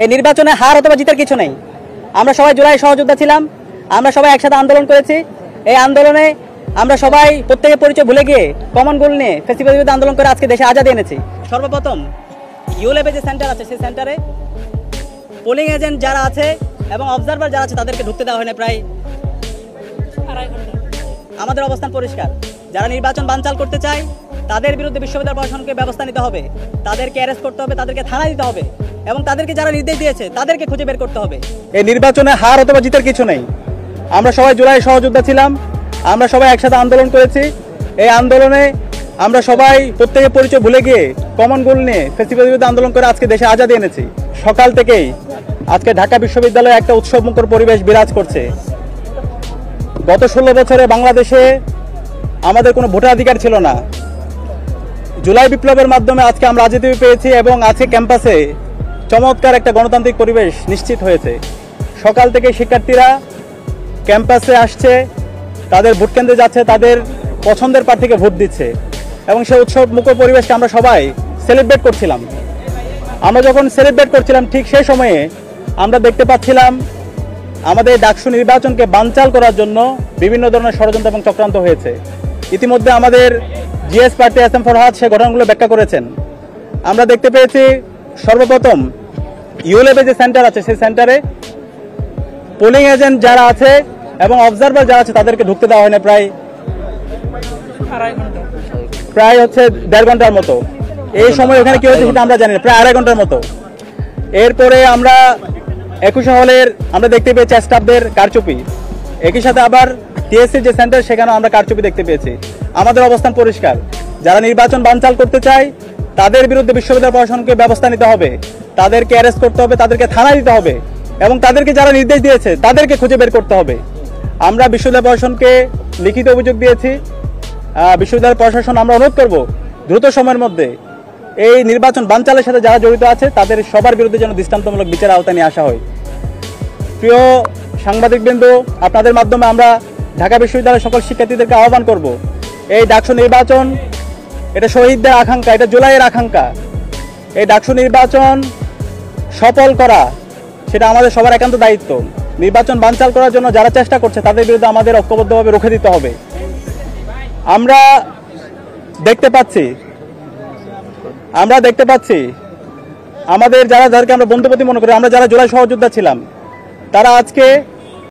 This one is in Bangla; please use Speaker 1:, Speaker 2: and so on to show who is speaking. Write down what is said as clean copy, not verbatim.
Speaker 1: এই নির্বাচনে হার অথবা জিতার কিছু নেই। আমরা সবাই জুলাই সহযোদ্ধা ছিলাম, আমরা সবাই একসাথে আন্দোলন করেছি। এই আন্দোলনে আমরা সবাই প্রত্যেকের পরিচয় ভুলে গিয়ে কমন গোল নিয়ে ফেসিবাদের বিরুদ্ধে আন্দোলন করে আজকে দেশে আজাদি এনেছি। সর্বপ্রথম ইউলেবে যে সেন্টার আছে সেই সেন্টারে পোলিং এজেন্ট যারা আছে এবং অবজারভার যারা আছে তাদেরকে ঢুকতে দেওয়া হয় না প্রায় আড়াই ঘন্টা। আমাদের অবস্থান পরিষ্কার, যারা নির্বাচন বানচাল করতে চায় তাদের বিরুদ্ধে বিশ্ববিদ্যালয় প্রশাসনকে ব্যবস্থা নিতে হবে, তাদেরকে অ্যারেস্ট করতে হবে, তাদেরকে থানায় দিতে হবে এবং তাদেরকে যারা নির্দেশ দিয়েছে তাদেরকে খুঁজে বের করতে হবে।
Speaker 2: এই নির্বাচনে হার অথবা জিতার কিছু নেই। আমরা সবাই জুলাই সহযোদ্ধা ছিলাম, আমরা সবাই একসাথে আন্দোলন করেছি। এই আন্দোলনে আমরা সবাই প্রত্যেকের পরিচয় ভুলে গিয়ে কমন গোল নিয়ে ফেসিবাদের বিরুদ্ধে আন্দোলন করে আজকে দেশে আজাদি এনেছি। সকাল থেকেই আজকে ঢাকা বিশ্ববিদ্যালয়ে একটা উৎসবমুখর পরিবেশ বিরাজ করছে। গত 16 বছরে বাংলাদেশে আমাদের কোনো ভোটাধিকার ছিল না। জুলাই বিপ্লবের মাধ্যমে আজকে আমরা আজাদি পেয়েছি এবং আজকে ক্যাম্পাসে চমৎকার একটা গণতান্ত্রিক পরিবেশ নিশ্চিত হয়েছে। সকাল থেকে শিক্ষার্থীরা ক্যাম্পাসে আসছে, তাদের ভোট কেন্দ্রে যাচ্ছে, তাদের পছন্দের প্রার্থীকে ভোট দিচ্ছে এবং সেই উৎসব মুখর পরিবেশকে আমরা সবাই সেলিব্রেট করছিলাম। আমরা যখন সেলিব্রেট করছিলাম ঠিক সেই সময়ে আমরা দেখতে পাচ্ছিলাম আমাদের ডাকসু নির্বাচনকে বানচাল করার জন্য বিভিন্ন ধরনের ষড়যন্ত্র এবং চক্রান্ত হয়েছে। ইতিমধ্যে আমাদের জিএস প্রার্থী এস এম ফরহাদ সে ঘটনাগুলো ব্যাখ্যা করেছেন। আমরা দেখতে পেয়েছি সর্বপ্রথম ইউলেবে যে সেন্টার আছে সেই সেন্টারে পোলিং এজেন্ট যারা আছে এবং অবজারভার যারা আছে তাদেরকে ঢুকতে দেওয়া হয় না প্রায় 1.5 ঘন্টার মতো। এই সময় ওখানে কি হয়েছে সেটা আমরা জানি না, প্রায় 2.5 ঘন্টার মতো। এরপরে আমরা 21 হলের আমরা দেখতে পেয়েছি স্টাফদের কারচুপি, একই সাথে আবার টিএসসি যে সেন্টার সেখানেও আমরা কারচুপি দেখতে পেয়েছি। আমাদের অবস্থান পরিষ্কার, যারা নির্বাচন বানচাল করতে চায় তাদের বিরুদ্ধে বিশ্ববিদ্যালয় প্রশাসনকে ব্যবস্থা নিতে হবে, তাদেরকে অ্যারেস্ট করতে হবে, তাদেরকে থানায় দিতে হবে এবং তাদেরকে যারা নির্দেশ দিয়েছে তাদেরকে খুঁজে বের করতে হবে। আমরা বিশ্ববিদ্যালয় প্রশাসনকে লিখিত অভিযোগ দিয়েছি। বিশ্ববিদ্যালয় প্রশাসন আমরা অনুরোধ করব দ্রুত সময়ের মধ্যে এই নির্বাচন বানচালের সাথে যারা জড়িত আছে তাদের সবার বিরুদ্ধে যেন দৃষ্টান্তমূলক বিচার আওতায় নিয়ে আসা হয়। প্রিয় সাংবাদিকবৃন্দ, আপনাদের মাধ্যমে আমরা ঢাকা বিশ্ববিদ্যালয়ের সকল শিক্ষার্থীদেরকে আহ্বান করব, এই ডাকসু নির্বাচন এটা শহীদদের আকাঙ্ক্ষা, এটা জুলাইয়ের আকাঙ্ক্ষা। এই ডাকসু নির্বাচন সফল করা সেটা আমাদের সবার একান্ত দায়িত্ব। নির্বাচন বানচাল করার জন্য যারা চেষ্টা করছে তাদের বিরুদ্ধে আমাদের ঐক্যবদ্ধভাবে রুখে দিতে হবে। আমরা দেখতে পাচ্ছি আমাদের যাদেরকে আমরা বন্ধুপতি মনে করি, আমরা যারা জুলাই সহযোদ্ধা ছিলাম তারা আজকে